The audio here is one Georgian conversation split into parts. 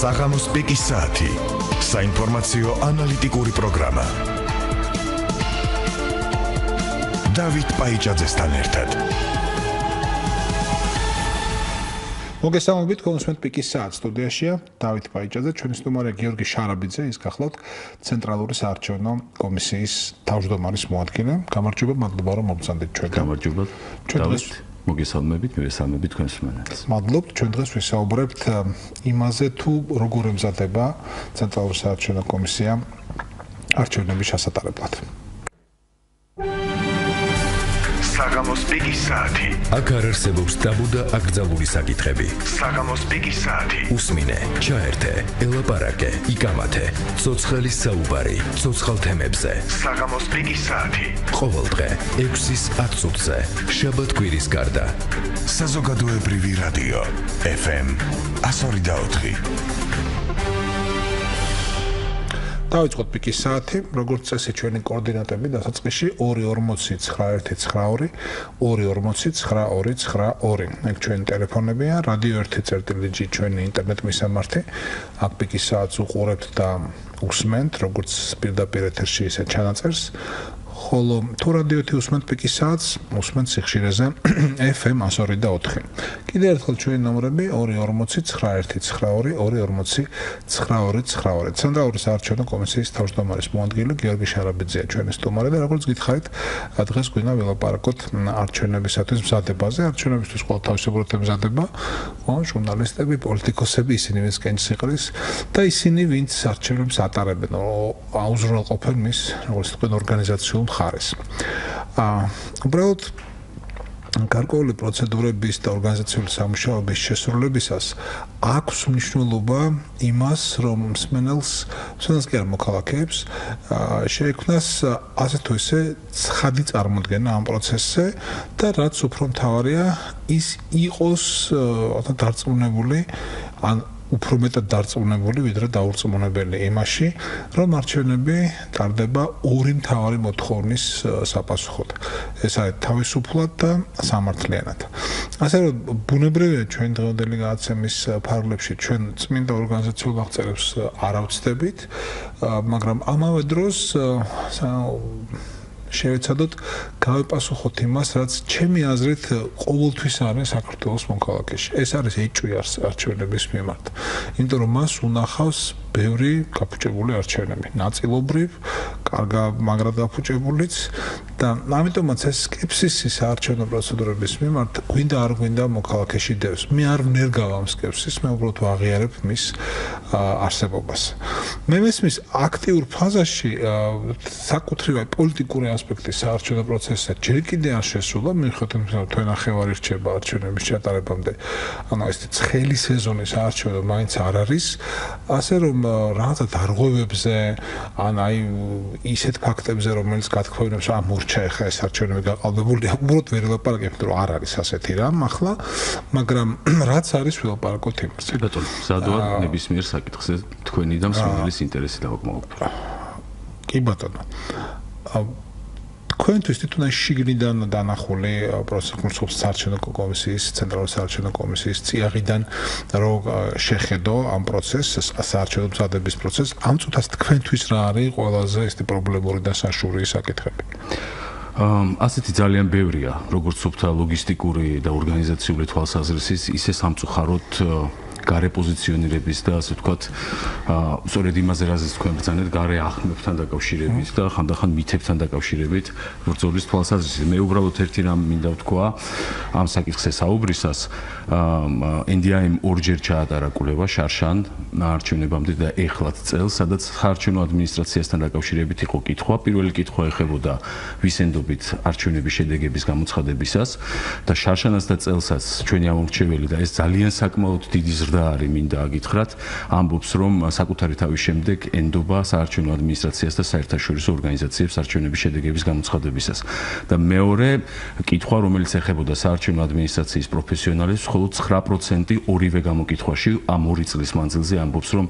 საღამოს პიკის საათი. საინფორმაციო ანალიტიკური პროგრამა. დავით პაიჭაძესთან ერთად. მოგესალმებით, კონსუმენტ პიკის საათი სტუდიაშია დავით პაიჭაძე, ჩვენი სტუმარია გიორგი შარაბიძე, ის გახლავთ ცენტრალური საარჩევნო კომისიის თავმჯდომარის მოადგილე. გამარჯობა, მადლობა რომ მოგწანდით ჩვენთან. გამარჯობა. დავით, მოგესალმებით, მივესალმებით თქვენს მენელს. მადლობთ, ჩვენ დღეს ვისაუბრებთ იმაზე, თუ როგორ ემზადება ცენტრალური საარჩევნო კომისია არჩევნების ჩასატარებლად. საღამოს პიკის საათი. აქ არ არსებობს ტაბუ და აკრძალული საკითხები. საღამოს პიკის საათი. უსმინე, ჩაერთე, ელაპარაკე, იკამათე. ცოცხლის საუბარი, ცოცხალ თემებზე. საღამოს პიკის საათი. ყოველდღე 6-ის 10 წუთზე. შაბათ-კვირის გარდა. საზოგადოებრივი რადიო FM 102.4. დავიწყოთ პიკის საათი, როგორც წესი ჩვენი კოორდინატები დასაწყისში 240-912 240-922. ეგ ჩვენი ტელეფონებია, რადიო 1 ჩვენი ინტერნეტ მისამართი. აქ პიკის საათს უყურებთ და უსმენთ, როგორც პირდაპირ ეთერში, ისე ჩანაწერს. ხოლო თუ რადიოთი უსმენთ პიკის საათს, უსმენთ სიხშირეზე FM 102.4. კიდევ ერთხელ ჩვენი ნომრები 240-912 240-922. ცენტრალური საარჩევნო კომისიის თავმჯდომარის მოადგილე გიორგი შარაბიძეა ჩვენი სტუმარი და როგორც გითხარით, დღეს გვინდა ველაპარაკოთ არჩევნებისათვის მზადებაზე. არჩევნებისთვის ყველა თავისებურად ემზადება, ჟურნალისტები, პოლიტიკოსები, ისინი ვინც კენჭს იყრის და ისინი ვინც არჩევნებს ატარებენ, აუზრუნველყოფენ მის, როგორც თქვენ, ორგანიზაციულ მხარეს. უბრალოდ გარკვეული პროცედურების და ორგანიზაციული სამუშაოების შესრულებისას აქვს მნიშვნელობა იმას, რომ მსმენელს კი არ მოქალაქეებს შეექმნას ასე თუ ისე ცხადი წარმოდგენა ამ პროცესზე და რაც უფრო მთავარია, ის იყოს დარწმუნებული ან უფრო მეტად დარწმუნებული, ვიდრე დაურწმუნებელი იმაში, რომ არჩევნები ტარდება ორი მთავარი მოთხოვნის საპასუხოდ. ეს არის თავისუფლად და სამართლიანად. ასე რომ ბუნებრივია ჩვენ დღევანდელი გადაცემის ფარგლებში ჩვენ წმინდა ორგანიზაციულ აღწერებს არ ავწდებით, მაგრამ ამავე დროს შევეცადოთ გავეპასუხოთ იმას, რაც ჩემი აზრით ყოველთვის არის საქართველოს მოქალაქეში. ეს არის ეჭვი არჩევნების მიმართ. იმიტომ რომ მას უნახავს ბევრი გაფუჭებული არჩევნები, ნაწილობრივ, მაგრად გაფუჭებულიც და ამიტომაც ეს სკეპსისი საარჩევნო პროცედურების მიმართ გვინდა არ გვინდა მოქალაქეში დევს. მე არ ვნერგავ ამ სკეპსისს, მე უბრალოდ ვაღიარებ მის არსებობას. მე მესმის აქტიურ ფაზაში საკუთრივ პოლიტიკური ასპექტის საარჩევნო პროცესზე ჯერ კიდე არ შესულა, მიუხედავად იმისა, რომ თქვენ ნახევარი რჩება არჩევნების ჩატარებამდე, ანუ ეს ცხელი სეზონის არჩევნო მაინც არ არის, ასე რომ რაღაცა დარღვევებზე, ან აი ისეთ ფაქტებზე, რომელიც გათქვევინებს, რომ მორჩა ეხა ეს არჩევნები გაყალბებულია, უბრალოდ ვერ ელაპარაკებთ, რომ არ არის ასეთი რამ ახლა, მაგრამ რაც არის ველაპარაკოთ იმას. ბატონო, სადავად ნებისმიერ საკითხზე თქვენი და მსმენელის ინტერესი დავაკმაყოფილოთ. კი ბატონო. თქვენთვის თვითონ შიგნიდან დანახული პროცესის საარჩევნო კომისიის, ცენტრალური საარჩევნო კომისიის წიაღიდან რო შეხედო ამ პროცესს, საარჩევნო მზადების პროცესს, ამ წუთას თქვენთვის რა არის ყველაზე ესეთი პრობლემური და საშუალო საკითხები? ასეთი ძალიან ბევრია, როგორც სუფთა ლოგისტიკური და ორგანიზაციული თვალსაზრისით, ისე სამწუხაროდ გარე პოზიციონირების და ასე ვთქვათ, სწორედ იმაზე რაზეც თქვენ ბრძანეთ, გარე ახმებთან დაკავშირებით და ხანდახან მითებთან დაკავშირებით ბრძოლის თვალსაზრისით. მე უბრალოდ ერთი რამ მინდა ვთქვა ამ საკითხზე საუბრისას, NDIM ორჯერ ჩაატარა კვლევა შარშან არჩევნებამდე და ეხლაც წელს, სადაც საარჩევნო ადმინისტრაციასთან დაკავშირებით იყო კითხვა. პირველი კითხვა ეხებოდა ვისენდობით არჩევნების შედეგების გამოცხადებისას და შარშანას და წელსაც ჩვენი ამომრჩეველი და ეს ძალიან საკმაოდ დიდი ზრდა არის, მინდა აგითხრათ, ამბობს, რომ საკუთარი თავის შემდეგ ენდობა საარჩევნო ადმინისტრაციას და საერთაშორისო ორგანიზაციებს არჩევნების შედეგების გამოცხადებისას. და მეორე კითხვა, რომელიც ეხებოდა საარჩევნო ადმინისტრაციის პროფესიონალებს, მხოლოდ 9% ორივე გამოკითხვაში ამ 2 წლის მანძილზე ამბობს, რომ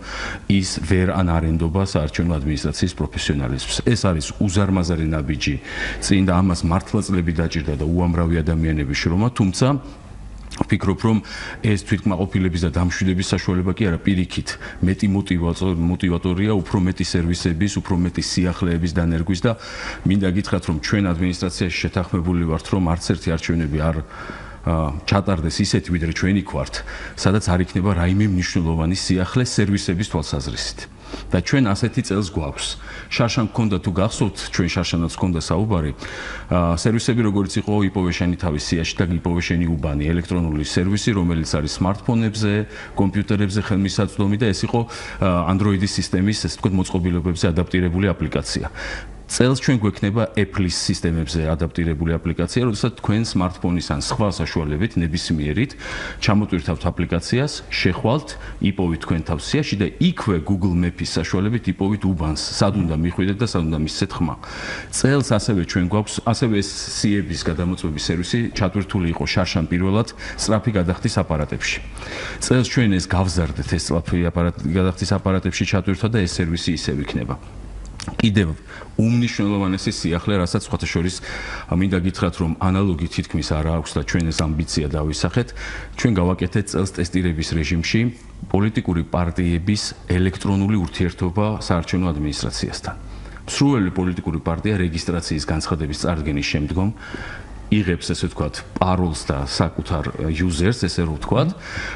ის ვერ არ ენდობა საარჩევნო ადმინისტრაციის პროფესიონალებს. ეს არის უზარმაზარი ნაბიჯი წინ და ამას მართლაც წლები დაჭირდა და უამრავი ადამიანების შრომა, თუმცა ვფიქრობ, რომ ეს თვითკმაყოფილების და დამშვიდების საშუალება კი არა, პირიქით, მეტი мотиваტორია, უფრო მეტი სერვისების, უფრო მეტი სიახლეების დანერგვის და მინდა გითხრათ, რომ ჩვენ ადმინისტრაციაში შეთანხმებული ვართ, რომ არც ერთი არჩევნები არ ჩატარდეს ისეთი, ვიდრე ჩვენი გვართ, სადაც არ იქნება რაიმე მნიშვნელოვანი სიახლე სერვისების თვალსაზრისით. და ჩვენ ასეთი წელს გვაქვს. შარშან გქონდა თუ გახსოვთ, ჩვენ შარშანაც გქონდა საუბარი, სერვისები როგორც იყო იპოვეშენი თავის სიაში და იპოვეშენი უბანი, ელექტრონული სერვისი, რომელიც არის smartphone-ებზე, კომპიუტერებზე ხელმისაწვდომი და ეს იყო Android-ის სისტემის, ესე ვთქვათ, მოწყობილობებზე ადაპტირებული აპლიკაცია. წელს ჩვენ გვექნება Apple-ის სისტემებზე ადაპტირებული აპლიკაცია, როდესაც თქვენ smartphone-ის ან სხვა საშუალებით ნებისმიერით ჩამოტვირთავთ აპლიკაციას, შეხვალთ, იპოვით თქვენ თავს სიაში და იქვე Google Maps-ის საშუალებით იპოვით უბანს, სად უნდა მიხვიდეთ და სად უნდა მისცეთ ხმა. წელს ასევე ჩვენ გვაქვს, ასევე ეს სიების გადამოწმების სერვისი ჩატვირთული იყო შარშან პირველად სწრაფი გადახდის აპარატებში. წელს ჩვენ ეს გავზარდეთ, ეს სწრაფი გადახდის აპარატებში ჩატვირთვა და ეს სერვისი ისევ იქნება. კიდევ უმნიშვნელოვანესი სიახლე, რასაც სხვათა შორის მინდა გითხრათ, რომ ანალოგი თითქმის არ აქვს და ჩვენ ეს ამბიცია დავისახეთ, ჩვენ გავაკეთეთ წელს ტესტირების რეჟიმში პოლიტიკური პარტიების ელექტრონული ურთიერთობა საარჩევნო ადმინისტრაციასთან. სრული პოლიტიკური პარტია რეგისტრაციის განცხადების წარდგენის შემდგომ იღებს, ესე ვთქვათ, პაროლს და საკუთარ იუზერს, ესე რომ ვთქვათ,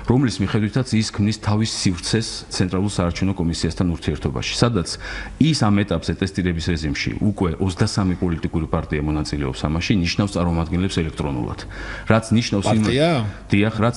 რომლის მიხედვითაც ის ქმნის თავის სივრცეს ცენტრალურ საარჩევნო კომისიასთან ურთიერთობაში, სადაც ის ამ ეტაპზე ტესტირების რეჟიმში უკვე 23 პოლიტიკური პარტია მონაწილეობს ამაში, ნიშნავს წარმომადგენლებს ელექტრონულად. რაც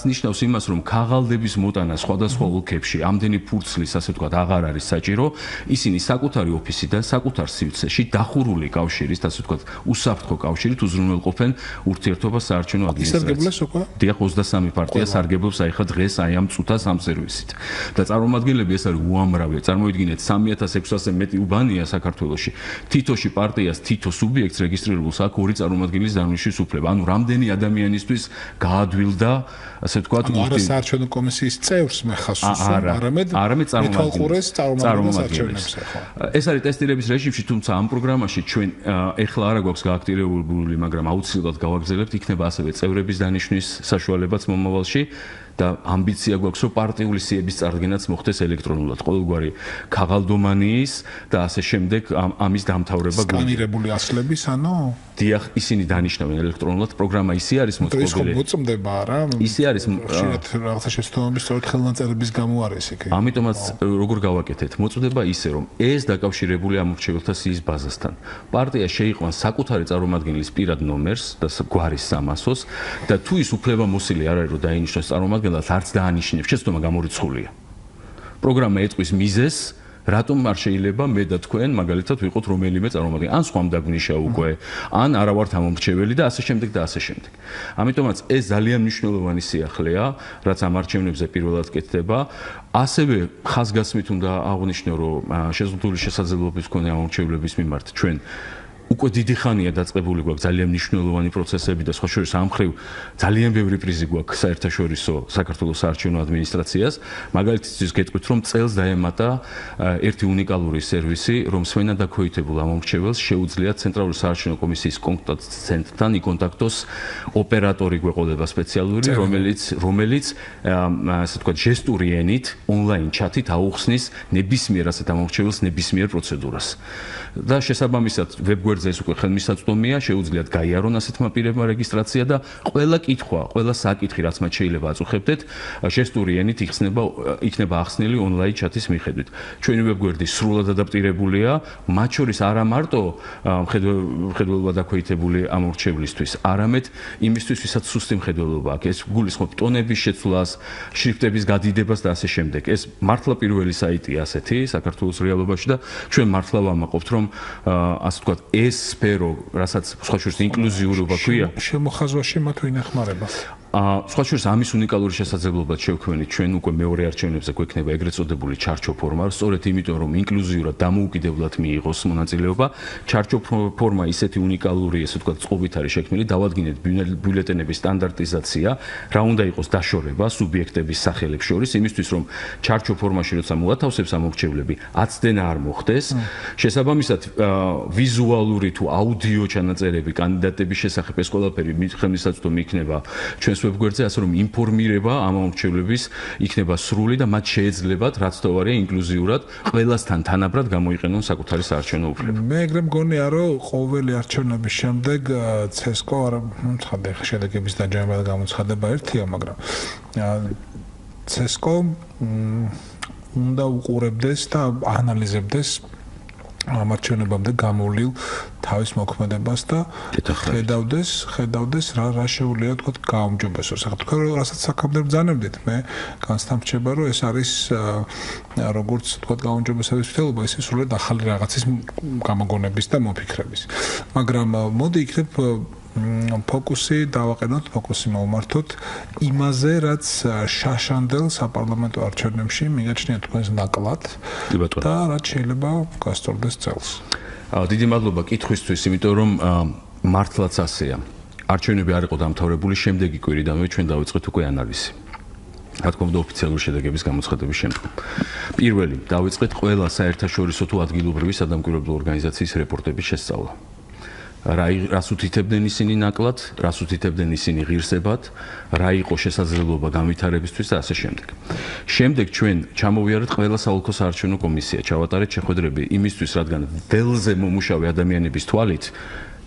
ნიშნავს იმას, რომ ქაღალდების მოტანა სხვადასხვა ოლქებში ამდენი ფურცლის, ასე ვთქვათ, აღარ არის საჭირო, ისინი საკუთარი ოფისიდან, საკუთარ სივრცეში დახურული კავშირით, ასე ვთქვათ, უსაფრთხო კავშირით უზრუნველყოფენ ურთიერთობა საარჩევნო ადმინისტრაციას. დიახ, 23 პარტია სარგებლობს აი ხა დღეს აი ამ წუთას ამ სერვისით. და წარმომადგენლები ეს არის უამრავი. წარმოიდგინეთ 3600-ზე მეტი უბანია საქართველოში. თითოში პარტიას, თითო სუბიექტს რეგისტრირებულს აქვს 2 წარმომადგენლის დანიშნვის უფლება. ანუ რამდენი ადამიანისთვის გაადვილდა, ასე ვთქვათ, არა საარჩევნო კომისიის წევრს მეხას უსვამ, არამედ წარმომადგენლებს. ეს არის ტესტირების რეჟიმში, თუმცა ამ პროგრამაში ჩვენ ეხლა არა გვაქვს გააქტირებული, მაგრამ აუცილებლად გავაგრძელებთ, იქნება ასევე წევრების დანიშვნის საშუალებაც მომავალში და ამბიცია გვაქვს, რომ პარტიული სიების წარდგენაც მოხდეს ელექტრონულად, ყოველგვარი ქაღალდომანიის და ასე შემდეგ ამის დამთავრება სკანირებული ასლების, ანუ დიახ, ისინი დანიშნავენ ელექტრონულად, პროგრამა ისე არის მოწყობილი. ეს მოწმდება არა? ისე არის, რაღაცა შეცდომების სწორედ ხელნაწერების გამო არის იქ. ამიტომაც როგორ გავაკეთეთ? მოწმდება ისე, რომ ეს დაკავშირებული ამორჩეველთა სიის ბაზასთან. პარტია შეიყვანს საკუთარი წარმომადგენლის პირად ნომერს და გვარის სამასოს და თუ ის უფლებამოსილი არ არის, რომ დაინიშნოს წარმომადგენლად, არც დაანიშნებს, შეცდომა გამორიცხულია. პროგრამა ეწვის მიზეზს, რატომ არ შეიძლება მე და თქვენ მაგალითად ვიყოთ რომელიმე წარმომადგენელი, ან სხვამ დაგვნიშა უკვე, ან არა ვართ ამომრჩეველი და ასე შემდეგ და ასე შემდეგ. ამიტომაც ეს ძალიან მნიშვნელოვანი სიახლეა, რაც ამ არჩევნებზე პირველად კეთდება. ასევე ხაზგასმით უნდა აღვნიშნო, რომ შეზღუდული შესაძლებლობის მქონე ამომრჩევლების მიმართ ჩვენ უკვე დიდი ხანია დაწყებული გვაქვს ძალიან მნიშვნელოვანი პროცესები და სხვა შორის ამ მხრივ ძალიან ბევრი პრიზი გვაქვს საერთაშორისო საქართველოს საარჩევნო ადმინისტრაციას. მაგალითისთვის გეტყვით, რომ წელს დაემატა ერთი უნიკალური სერვისი, რომ სვენადაქვეითებულ ამომრჩეველს შეუძლია ცენტრალური საარჩევნო კომისიის კონტაქტ ცენტრთან იკონტაქტოს ოპერატორი გვეყოლება სპეციალური, რომელიც ასე ვთქვათ, ჟესტური ენით, ონლაინ ჩათით აუხსნის ნებისმიერ ასეთ ამომრჩეველს ნებისმიერ პროცედურას. და შესაბამისად ვებგვერდზე ეს უკვე ხელმისაწვდომია, შეუძლიათ გაიარონ ასეთმა პირებმა რეგისტრაცია და ყველა კითხვა, ყველა საკითხი, რაც მათ შეიძლება აწუხებდეთ, ჟესტური ენით იქნება ახსნილი ონლაინ ჩათის მიხედვით. ჩვენი ვებგვერდი სრულად ადაპტირებულია, მათ შორის არა მარტო მხედველობა დაქვეითებული ამორჩევლისთვის, არამედ იმისთვის, ვისაც სუსტი მხედველობა აქვს. ეს გულისხმობს ტონების შეცვლას, შრიფტების გადიდებას და ასე შემდეგ. ეს მართლა პირველი საიტია ასეთი საქართველოს რეალობაში და ჩვენ მართლა ვამაყობთ, რომ ასე ვთქვათ, ეს სფერო, რასაც სხვა შორის ინკლუზიურობა ქვია, შემოხაზვაში მათ ვინახმარება. სხვა შორის ამის უნიკალური შესაძლებლობად შევქმნით ჩვენ უკვე მეორე არჩევნებზე გვექნება ეგრეთ წოდებული ჩარჩო ფორმა, სწორედ იმიტომ რომ ინკლუზიურად დამოუკიდებლად მიიღოს მონაწილეობა. ჩარჩო ფორმა ისეთი უნიკალური, ესე ვთქვათ, წყობით არის შექმნილი, დავადგინეთ ბიულეტენების სტანდარტიზაცია, რა უნდა იყოს დაშორება სუბიექტების სახელებს შორის, იმისთვის რომ ჩარჩო ფორმაში როცა მოათავსებს ამორჩევლები, აცდენა არ მოხდეს. შესაბამისად, ვიზუალური თუ აუდიო ჩანაწერები კანდიდატების შესახებ ეს ყველაფერი ხელმისაწვდომი იქნება ჩვენ ბიზნეს ვებგვერდზე, ასე რომ ინფორმირება ამ მომრჩევლების იქნება სრული და მათ შეეძლებათ, რაც თავარია ინკლუზიურად ყველასთან თანაბრად გამოიყენონ საკუთარი საარჩევნო უფლება. მე ეგრე მგონია, რომ ყოველი არჩევნების შემდეგ ცესკო ცხადია შედეგების დაჯამება და გამოცხადება ერთია, მაგრამ ცესკო უნდა უყურებდეს და ანალიზებდეს ამ არჩევნებამდე გამოვლილ თავის მოქმედებას და ხედავდეს რა შეუძლია თქო გაუმჯობესოს. ახლა თქვენ რასაც აქამდე ბრძანებდით, მე განსთამრჩება, რომ ეს არის როგორც თქო გაუმჯობესების თელობა, ისე სულად ახალი რაღაცის გამოგონების და მოფიქრების. მაგრამ მოდი იქნებ ფოკუსი მოვმართოთ იმაზე, რაც შაშანდელ საპარლამენტო არჩევნებში მიგაჩნია თქვენს ნაკლად და რაც შეიძლება გასწორდეს წელს. დიდი მადლობა კითხვისთვის, იმიტომ რომ მართლაც ასეა. არჩევნები არ იყო დამთავრებული, შემდეგი კვირიდანვე ჩვენ დავიწყეთ უკვე ანალიზი. რა თქმა უნდა, ოფიციალური შედეგების გამოცხადების შემდგომ. პირველი, დავიწყეთ ყველა საერთაშორისო თუ ადგილობრივი სადამკვირვებლო ორგანიზაციის რეპორტების შესწავლა. რას უთითებდნენ ისინი ნაკლად, რას უთითებდნენ ისინი ღირსებად, რა იყო შესაძლებლობა განვითარებისთვის და ასე შემდეგ. შემდეგ ჩვენ ჩამოვიარეთ ყველა საოლქო საარჩევნო კომისია, ჩავატარეთ შეხვედრები იმისთვის, რადგან ველზე მომუშავე ადამიანების თვალით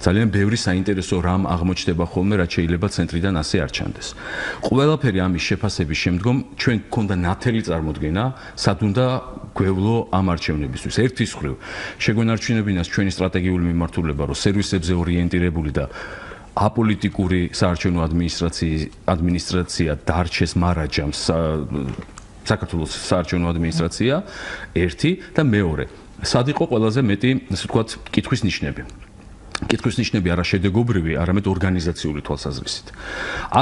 ძალიან ბევრი საინტერესო რამ აღმოჩნდება ხოლმე, რაც შეიძლება ცენტრიდან ასე არ ჩანდეს. ყველაფერი ამის შეფასების შემდგომ ჩვენ გქონდა ნათელი წარმოდგენა, სად უნდა გვევლო ამ არჩევნებისთვის. ერთის მხრივ შეგვენარჩუნებინას ჩვენი სტრატეგიული მიმართულება, რომ სერვისებზე ორიენტირებული და აპოლიტიკური საარჩევნო ადმინისტრაცია დარჩეს მარაჯამს საქართველოს საარჩევნო ადმინისტრაცია, ერთი და მეორე. სად იყო ყველაზე მეტი, ასე ვთქვათ, კითხვის ნიშნები. კითხვის ნიშნები არა შედეგობრივი, არამედ ორგანიზაციული თვალსაზრისით.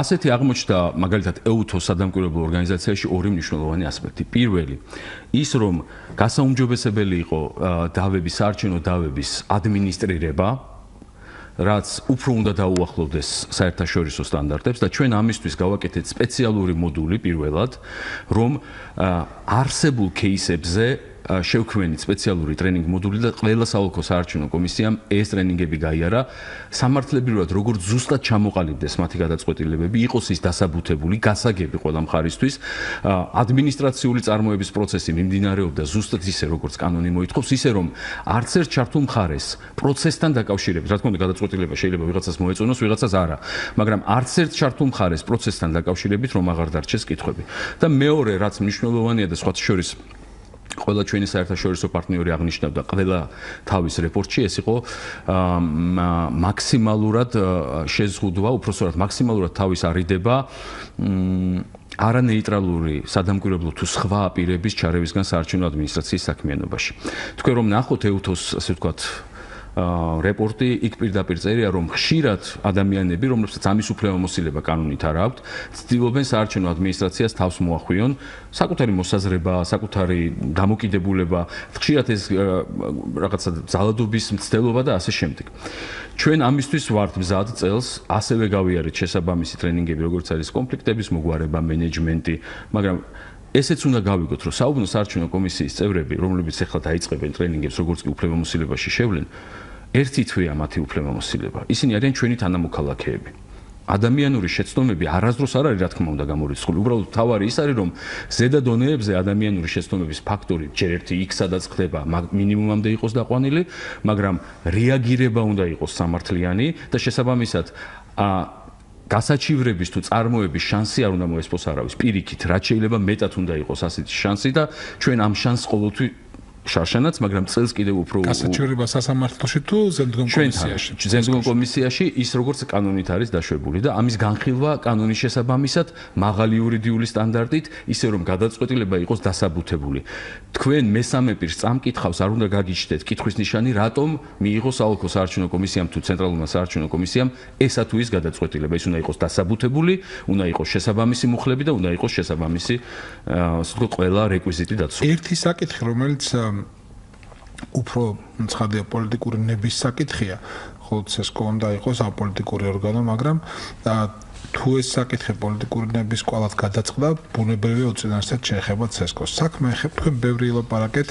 ასეთი აღმოჩნდა მაგალითად EUTO-ს სადამკვირვებლო ორგანიზაციაში ორი მნიშვნელოვანი ასპექტი. პირველი, ის რომ გასაუმჯობესებელი იყო დავების, საარჩევნო დავების ადმინისტრირება, რაც უფრო უნდა დაუახლოვდეს საერთაშორისო სტანდარტებს და ჩვენ ამისთვის გავაკეთეთ სპეციალური მოდული პირველად, რომ არსებულ кейსებზე შევქმნით სპეციალური ტრენინგ მოდული და ყველა საოლქო საარჩევნო კომისიამ ეს ტრენინგები გაიარა სამართლებრივად როგორც ზუსტად ჩამოყალიბდეს მათი გადაწყვეტილებები, იყოს ის დასაბუთებული, გასაგები ყველა მხარისთვის, ადმინისტრაციული წარმოების პროცესი მიმდინარეობდა ზუსტად ისე როგორც კანონი მოითხოვს, ისე რომ არც ერთ ჩართულ მხარეს პროცესთან დაკავშირებით, რა თქმა უნდა გადაწყვეტილება შეიძლება ვიღაცას მოეწონოს, ვიღაცას არა, მაგრამ არც ერთ ჩართულ მხარეს პროცესთან დაკავშირებით რომ აღარ დარჩეს კითხვები. და მეორე, რაც მნიშვნელოვანია და სხვათა შორის ყველა ჩვენი საერთაშორისო პარტნიორი აღნიშნავდა ყველა თავის რეპორტში, ეს იყო მაქსიმალურად შეზღუდვა, უпроსტად მაქსიმალურად თავის არიდება არანეიტრალური სადამკვირვებლო თუ სხვა აპირების ჩარევისგან საარჩევნო ადმინისტრაციის საქმიანობაში. თქვენ რომ ნახოთ EUTO-ს, ასე ვთქვათ, რეპორტი, იქ პირდაპირ წერია, რომ ხშირად ადამიანები, რომლებსაც ამის უფლებამოსილება კანონით არ აქვთ, ცდილობენ საარჩევნო ადმინისტრაციას თავს მოახვიონ, საკუთარი მოსაზრება, საკუთარი დამოკიდებულება, ხშირად ეს რაღაცა ძალადობის მცდელობა და ასე შემდეგ. ჩვენ ამისთვის ვართ მზად წელს, ასევე გავიარეთ შესაბამისი ტრენინგები, როგორც არის კონფლიქტების მოგვარება, მენეჯმენტი, მაგრამ ესეც უნდა გავიგოთ, რომ საუბნო საარჩევნო კომისიის წევრები, რომლებიც ახლა დაიწყებენ ტრენინგებს, როგორც კი უფლებამოსილებაში შევლენ, ერთი თვეა მათი უფლებამოსილება. ისინი არიან ჩვენი თანამოქალაქეები. ადამიანური შეცდომები არასდროს არ არის, რა თქმა უნდა, გამორიცხული. უბრალოდ თავარი ის არის, რომ ზედა დონეებზე ადამიანური შეცდომების ფაქტორი ჯერ ერთი იქ სადაც ხდება, მინიმუმამდე იყოს დაყვანილი, მაგრამ რეაგირება უნდა იყოს სამართლიანი და შესაბამისად გასაჩივრების თუ წარმოების შანსი არ უნდა მოესპოს არავის. პირიქით, რაც შეიძლება მეტად უნდა იყოს ასეთი შანსი და ჩვენ ამ შანსს ყოველთვის შარშანაც, მაგრამ წელს კიდევ უფრო გასაჩივრება სასამართლოში თუ ზემდგომ კომისიაში. ზემდგომ კომისიაში ის როგორც კანონით არის დაშვებული და ამის განხილვა კანონის შესაბამისად მაღალი იურიდიული სტანდარტით, ისე რომ გადაწყვეტილება იყოს დასაბუთებული. თქვენ მესამე პირს წამკითხავს არ უნდა გაგიჩნდეთ კითხვის ნიშანი, რატომ მიიღო საოლქო საარჩევნო კომისიამ თუ ცენტრალურმა საარჩევნო კომისიამ ესა თუ ის გადაწყვეტილება. ის უნდა იყოს დასაბუთებული, უნდა იყოს შესაბამისი მუხლები და უნდა იყოს შესაბამისი ასე ვთქვათ ყველა რეკვიზიტი დაცული. ერთი საკითხი, რომელიც უფრო ცხადია პოლიტიკური ნების საკითხია, ხოლო ცესკო უნდა იყოს აპოლიტიკური ორგანო, მაგრამ თუ ეს საკითხი პოლიტიკურნების კვალად გადაწყდა, ბუნებრივია უწინარესად შეეხება ცესკოს. საქმე ეხება თქვენ ბევრი ელაპარაკეთ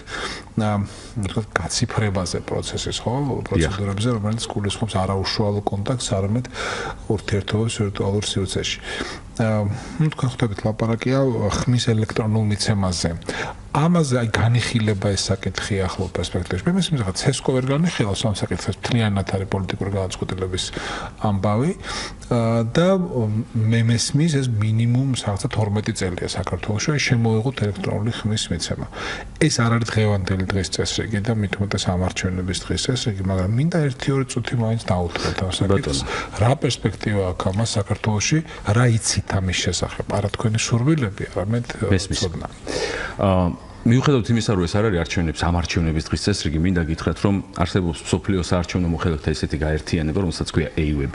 გაციფრებაზე პროცესის, ხო? პროცედურებზე, რომელიც გულისხმობს არაუშუალო კონტაქტს, არამედ ურთიერთობას ვირტუალურ სივრცეში. თქვენ ხვდებით ლაპარაკია ხმის ელექტრონულ მიცემაზე. ამაზე აი განიხილება ეს საკითხი ახლო პერსპექტივაში. მე მესმის რა ცესკო ვერ განიხილავს ამ საკითხს, მთლიანად არის პოლიტიკური განწყობილების ამბავი და მე მესმის ეს მინიმუმ რაღაცა 12 წელია საქართველოში შემოიღოთ ელექტრონული ხმის მიცემა. ეს არ არის დღევანდელი დღის წესრიგი და მით უმეტეს ამარჩევნების დღის წესრიგი, მაგრამ მინდა 1-2 წუთი მაინც დავუთხრათ ამ საკითხს. რა პერსპექტივა აქვს ამას საქართველოში, რა იცით ამის შესახებ, არა თქვენი სურვილები, არამედ ცოდნა. მიუხედავად იმისა, რომ ეს არ არის ამარჩევნების დღის წესრიგი, მინდა გითხრათ, რომ არსებობს მსოფლიო საარჩევნო მოხელეთა ესეთი გაერთიანება, რომელსაც ქვია AUB,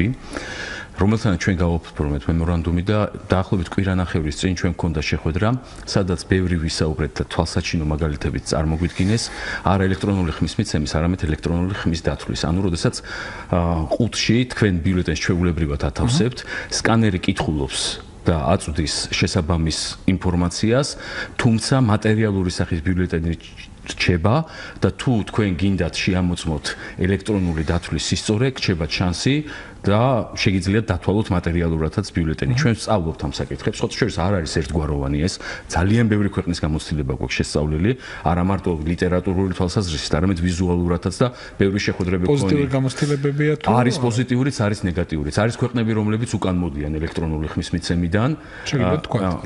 რომელთანაც ჩვენ გავაფორმეთ მემორანდუმი და დაახლოებით კვირანახევრის წინ ჩვენ გქონდა შეხვედრა, სადაც ბევრი ვისაუბრეთ და თვალსაჩინო მაგალითებით წარმოგვიდგინეს, არა ელექტრონული ხმის მიცემის, არამედ ელექტრონული ხმის დათვლის. ანუ, როდესაც ყუთში თქვენ ბიულეტენს ჩვეულებრივად ათავსებთ, სკანერი კითხულობს და აწვდის შესაბამის ინფორმაციას, თუმცა მატერიალური სახის ბიულეტენი რჩება და თუ თქვენ გინდათ შეამოწმოთ ელექტრონული დათვლის სისწორე, გრჩება შანსი და შეგიძლიათ დათვალოთ მატერიალურადაც ბიულეტენი. ჩვენ ვსწავლობთ ამ საკითხებს, ხოთ შორის არ არის ერთგვაროვანი ეს, ძალიან ბევრი ქვეყნის გამოცდილება გვაქვს შესწავლილი, არა მარტო ლიტერატურული თვალსაზრისით, არამედ ვიზუალურადაც და ბევრი შეხვედრები გქონია. პოზიტიური გამოცდილებებია თუ არის პოზიტიურიც, არის ნეგატიურიც. არის ქვეყნები, რომლებიც უკან მოდიან ელექტრონული ხმის მიცემიდან.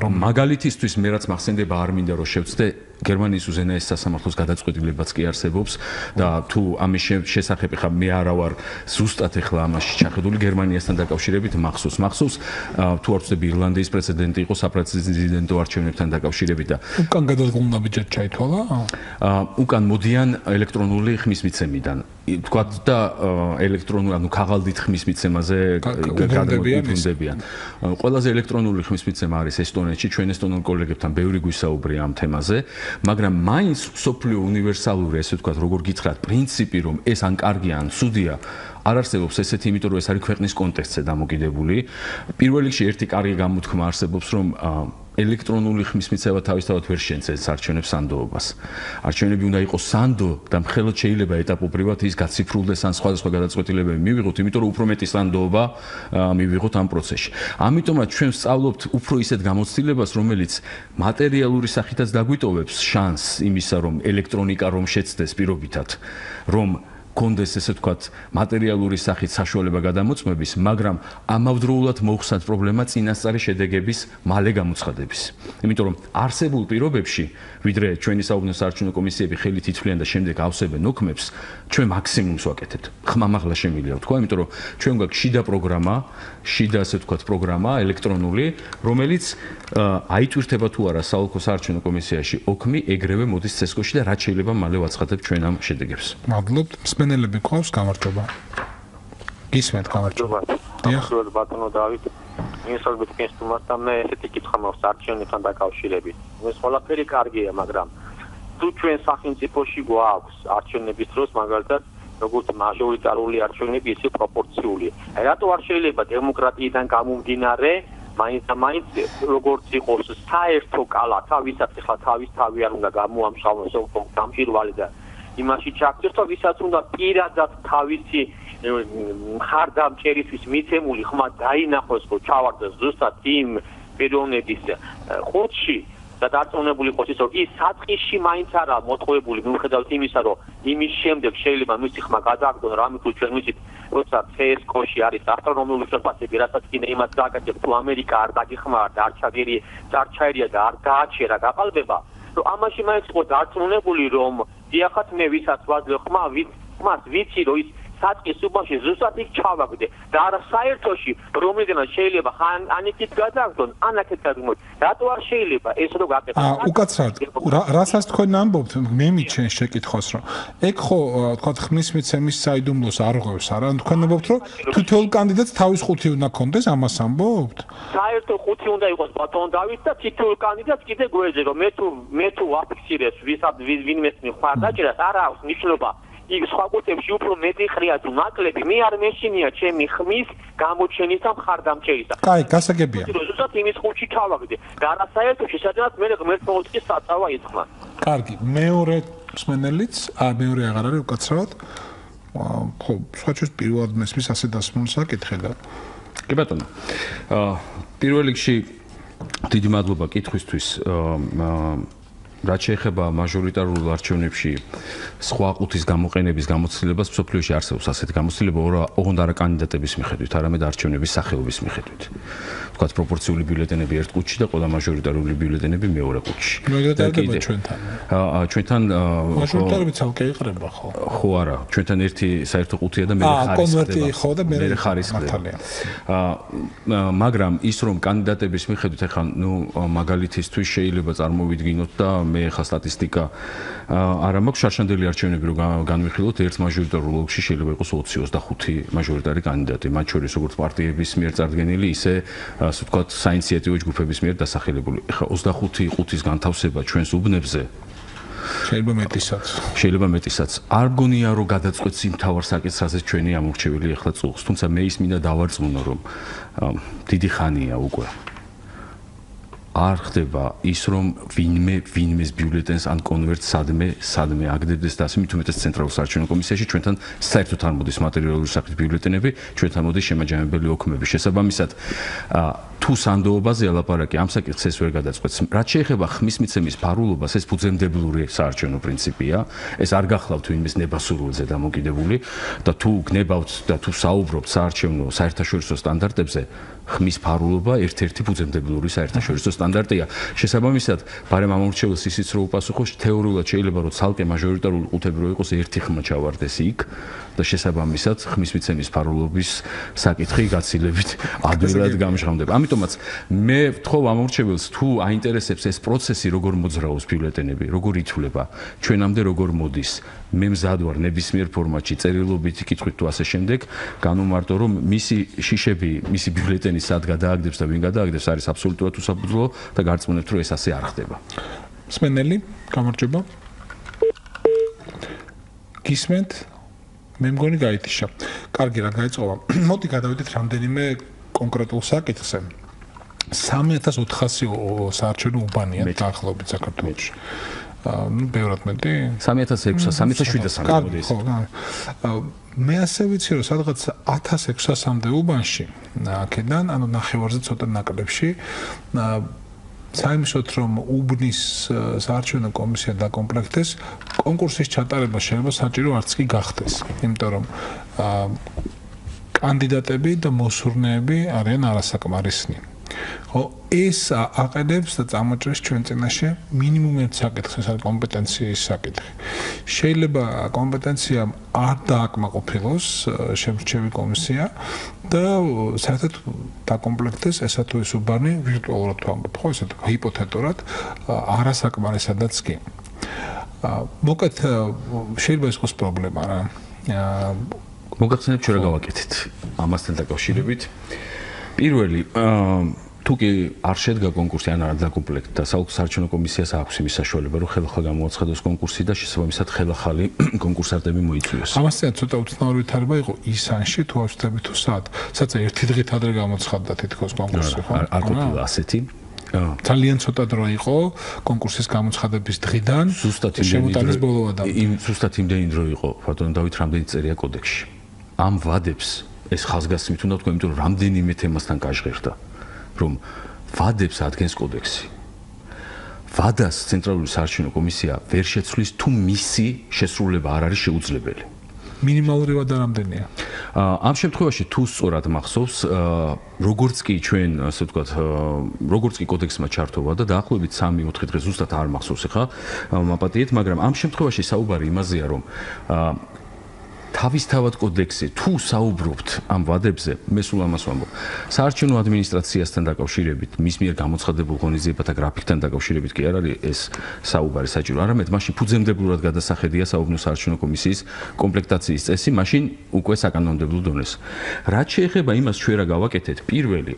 მაგალითისთვის მე რაც მახსენდება არ მინდა რომ შევწდე გერმანიის უზენაეს სასამართლოს გადაწყვეტილებაც კი არსებობს და თუ ამის შესახებ ხა მე არა ვარ ზუსტად ეხლა ამაში ჩახედული გერმანიასთან დაკავშირებით მახსოვს თუ არ ვწდები ირლანდიის პრეცედენტი იყო საპრეზიდენტო არჩევნებთან დაკავშირებით და უკან გადადგმულობიჯად ჩაითვალა უკან მოდიან ელექტრონული ხმის მიცემიდან თქვათ და ელექტრონული ანუ ქაღალდით ხმის მიცემაზე გადამოგვიბრუნდებიან ყველაზე ელექტრონული ხმის მიცემა არის ესტონეთში ჩვენ ესტონელ კოლეგებთან ბევრი გვისაუბრია ამ თემაზე მაგრამ მაინც სოფლიო უნივერსალური ესე ვთქვათ როგორ გითხრათ პრინციპი რომ ეს ან კარგია ან ცუდია არ არსებობს ესეთი იმიტომ რომ ეს არის ქვეყნის კონტექსტზე დამოკიდებული პირველ რიგში ერთი კარგი გამოთქმა არსებობს რომ ელექტრონული ხმის მიცემა თავისთავად ვერ შეცდებს არჩევნებს სანდოობას. არჩევნები უნდა იყოს სანდო და მხოლოდ შეიძლება ეტაპობრივად ის გაციფრულდეს ან სხვადასხვა გადაწყვეტილებები მივიღოთ, იმიტომ რომ უფრო მეტი სანდოობა მივიღოთ ამ პროცესში. ამიტომაც ჩვენ ვსწავლობთ უფრო ისეთ გამოცდილებას, რომელიც მატერიალური სახითაც დაგვიტოვებს შანსს იმისა, რომ ელექტრონიკა რომ შეცდეს პირობითად, რომ კონდეს ესე ვთქვათ მატერიალური სახით საშუალება გადამოწმების, მაგრამ ამავდროულად მოხსნათ პრობლემა წინასწარი შედეგების მალე გამოცხადების. იმიტომ რომ არსებულ პირობებში, ვიდრე ჩვენი საუბნო საარჩევნო კომისიები ხელით ითვლიან და შემდეგ ავსებენ ოქმებს, ჩვენ მაქსიმუმს ვაკეთებთ. ხმამაღლა შემიძლია ვთქვა, იმიტომ რომ ჩვენ გვაქვს შიდა პროგრამა, შიდა ესე ვთქვათ პროგრამა ელექტრონული, რომელიც აიტვირთება თუ არა საოლქო საარჩევნო კომისიაში ოქმი, ეგრევე მოდის ცესკოში და რაც შეიძლება მალე ვაცხადებთ ჩვენ ამ შედეგებს. მადლობთ. სპენელები ყავს გამარჯობა. გისმენთ გამარჯობა. დიახ, ბატონო დავით. მისალმებით თქვენს თემასთან მე ესეთი კითხვა მაქვს არჩევნებთან დაკავშირებით. ეს ყველაფერი კარგია, მაგრამ თუ ჩვენ სახელმწიფოში გვაქვს არჩევნების დროს მაგალითად როგორც მაჟორიტარული არჩევნები, ისე პროპორციული. რატო არ შეიძლება დემოკრატიიდან გამომდინარე მაინც როგორც იყოს საერთო კალა, თავისაც ახლა თავის თავი არ უნდა გამოამშალოს გამჭირვალი და იმაში ჩაქცეს და ვისაც უნდა პირადად თავისი მხარდამჭერისთვის მიცემული ხმა დაინახოს, რომ ჩავარდეს ზუსტად იმ პიროვნების ხუთში და დარწმუნებული იყოს ის, რომ ის საწყისში მაინც არა მოტყუებული, მიუხედავად იმისა, რომ იმის შემდეგ შეიძლება მისი ხმა გადააგდონ, რამე თუ ჩვენ ვიცით, როცა ცესკოში არის ასტრონომიული შეფასებები, რასაც კიდე იმას გააკეთებ, თუ ამერიკა არ დაგიხმარა და არ ჩაერია და არ გააჩერა გაყალბება, რომ ამაში მაინც იყო დარწმუნებული, რომ დიახაც მე ვისაც ვაძლევ ხმას ვიცი რომ ის საწყის უბანში ზუსტად იქ ჩავაგდე და არა საერთოში რომელიდანაც შეიძლება ანიკით გადაგდონ ანაკეთ გადმოთ რატო არ შეიძლება ეს რო გაკეთოს უკაცრავად რასაც თქვენ ამბობთ მე მიჩენ შეკითხოს რომ ეგ ხო თქვა ხმის მიცემის საიდუმლოს არ ღვევს არა თქვენ ამბობთ რომ თითოეულ კანდიდატს თავის ხუთი უნდა კონდეს ამას ამბობთ საერთო ხუთი უნდა იყოს ბატონ დავით და თითოეულ კანდიდატს კიდე გვეძე რომ მე თუ ვაფიქსირებს ვინმეს მიხარ დაჭერას არ აქვს ნიშნობა იქ სხვა კუთხეებში უფრო მეტი ყრია თუ ნაკლები, მე არ მეშინია ჩემი ხმის გამოჩენის და მხარდამჭერისა. კაი, გასაგებია. ზუსტად იმის ხუთში ჩავაგდე. და არასაერთო შესაძლოა მე ღმერთმოუწყის საწავა იწმა. კარგი, მეორე მსმენელიც, მეორე აღარ არის უკაცრავად. ხო, სხვა ჩვენს პირველად მესმის ასე დასმულ საკითხი და კი ბატონო. პირველ რიგში დიდი მადლობა კითხვისთვის. რაც შეეხება მაჟორიტარულ არჩევნებში სხვა ყუთის გამოყენების გამოცდილებას, მსოფლიოში არსებობს ასეთი გამოცდილება ოღონდ არა კანდიდატების მიხედვით, არამედ არჩევნების სახეობის მიხედვით. თქვათ პროპორციული ბიულეტენები ერთ ყუთში და ყველა მაჟორიტარული ბიულეტენები მეორე ყუთში. მაგალითად ჩვენთან. ჩვენთან მაჟორიტარები ცალკე იყრება ხო? ხო არა, ჩვენთან ერთი საერთო ყუთია და მე კონვერტი ხო და მე ხარისხდება. მაგრამ ის რომ კანდიდატების მიხედვით ახლა მაგალითისთვის შეიძლება წარმოვიდგინოთ და მე ხა სტატისტიკა არ მაქვს შარშანდელი არჩევნები რომ განვიხილოთ ერთ მაჟორიტარულ ოლქში შეიძლება იყოს 20-25 მაჟორიტარი კანდიდატი მათ შორის როგორც პარტიების მიერ წარდგენილი ისე ასე ვთქვათ საინიციატივო ჯგუფების მიერ დასახელებული. ხა 25 ყუთის განთავსება ჩვენს უბნებზე შეიძლება მეტისაც. არ გონია რომ გადაწყვეტს იმ თავარ საკითხს რასაც ჩვენი ამორჩეველი ახლა წუხს. თუმცა მე ის მინდა დავარწმუნო რომ დიდი ხანია უკვე არ ხდება ის რომ ვინმეს ბიულეტენს ან კონვერტს სადმე აგდებდეს და ასე მით უმეტეს ცენტრალურ საარჩევნო კომისიაში ჩვენთან საერთოდ არ მოდის მატერიალური სახით ბიულეტენები, ჩვენთან მოდის შემაჯამებელი ოქმები. შესაბამისად თუ სანდოობაზე ელაპარაკი ამ საკითხს ეს ვერ გადაწყვეტს. რაც შეეხება ხმის მიცემის ფარულობას, ეს ფუძემდებლური საარჩევნო პრინციპია. ეს არ გახლავთ ვინმეს ნებასურველზე დამოკიდებული და თუ გნებავთ და თუ საუბრობთ საარჩევნო საერთაშორისო სტანდარტებზე, ხმის ფარულობა ერთ-ერთი ფუძემდებლური საერთაშორისო სტანდარტია. შესაბამისად, ბარემ ამორჩეველს ისიც რო უპასუხოს, თეორიულად შეიძლება რომ ცალკე მაჟორიტარული ყუთები რო იყოს ერთი ხმა ჩავარდეს იქ და შესაბამისად ხმის მიცემის ფარულობის საკითხი გაცილებით ადვილად გამჟღავნდება. ამიტომაც მე ვთხოვ ამორჩეველს თუ აინტერესებს ეს პროცესი როგორ მოძრაობს ბიულეტენები, როგორ ითვლება, ჩვენამდე როგორ მოდის, მე მზად ვარ ნებისმიერ ფორმატში წერილობითი კითხვით თუ ასე შემდეგ, განუმარტო რომ მისი შიშები, მისი ბიულეტენი სად გადააგდებს და ვინ გადააგდებს არის აბსოლუტურად უსაფუძვლო და გარწმუნებთ რომ ეს ასე არ ხდება. მსმენელი, გამარჯობა. გისმენთ? მე მგონი გაითიშა. კარგი რა გაიწყობა. მოდი გადავიდეთ რამდენიმე კონკრეტულ საკითხზე. 3400 საარჩევნო უბანია დაახლოებით საქართველოში. ბევრად მეტი 3600-3700 მოდის. მე ასე ვიცი რომ სადღაც 1600-მდე უბანში აქედან ანუ ნახევარზე ცოტა ნაკლებში საიმისოთ რომ უბნის საარჩევნო კომისია დაკომპლექტდეს კონკურსის ჩატარება შეიძლება საჭირო არც კი გახდეს იმიტომ რომ კანდიდატები და მოსურნეები არიან არასაკმარისნი ხო ეს აყენებს და წამოჭრეს ჩვენ წინაშე მინიმუმ ერთ საკითხს ეს არის კომპეტენციის საკითხი შეიძლება კომპეტენცია არ დააკმაყოფილოს შემრჩევი კომისია და საერთოდ დაკომპლექტდეს ესა თუ ის უბანი ვირტუალურად ვამბობ ხო ესეთ ჰიპოთეტურად არასაკმარისადაც კი მოკეთ შეიძლება ეს იყოს პრობლემა რა მოგახსენებთ ჩვენ რა გავაკეთეთ ამასთან დაკავშირებით პირველი თუ კი არ შედგა კონკურსი ან არ დაკომპლექტდა საარჩევნო კომისიას აქვს იმის საშუალება რომ ხელახლა გამოაცხადოს კონკურსი და შესაბამისად ხელახალი კონკურსანტები მოიწვიოს. ამასთან ცოტა უცნაური ვითარება იყო ისანში თუ ავშთებით თუ სადაც ერთი დღით ადრე გამოცხადდა თითქოს კონკურსი ხო? არ ყოფილა ასეთი. ძალიან ცოტა დრო იყო კონკურსის გამოცხადების დღიდან შემოტანის ბოლომდე. ზუსტად იმდენი დრო იყო ბატონო დავით რამდენი წერია კოდექსში. ამ ვადებს ეს ხაზგასმით უნდა თქვა, იმიტომ რომ რამდენიმე თემასთან გაჟღერდა, რომ ვადებს ადგენს კოდექსი. ვადას ცენტრალური საარჩევნო კომისია ვერ შეცვლის თუ მისი შესრულება არ არის შეუძლებელი. მინიმალური ვადა რამდენია? ამ შემთხვევაში თუ სწორად მახსოვს, როგორც კი ჩვენ, ასე ვთქვათ, როგორც კი კოდექსმა ჩართოვა და დაახლოებით 3-4 დღე ზუსტად არ მახსოვს ახლა მაპატიეთ, მაგრამ ამ შემთხვევაში საუბარი იმაზეა, რომ თავისთავად კოდექსი თუ საუბრობთ ამ ვადებზე, მე სულ ამას ვამბობ. საარჩევნო ადმინისტრაციასთან დაკავშირებით, მის მიერ გამოცხადებულ ღონისძიებათა გრაფიკთან დაკავშირებით კი არ არის ეს საუბარი საჭირო. არამედ მაშინ ფუძემდებლურად გადასახედია საუბნო საარჩევნო კომისიის კომპლექტაციის წესი, მაშინ უკვე საკანონმდებლო დონეს. რაც შეეხება იმას, ჩვენ რა გავაკეთეთ, პირველი,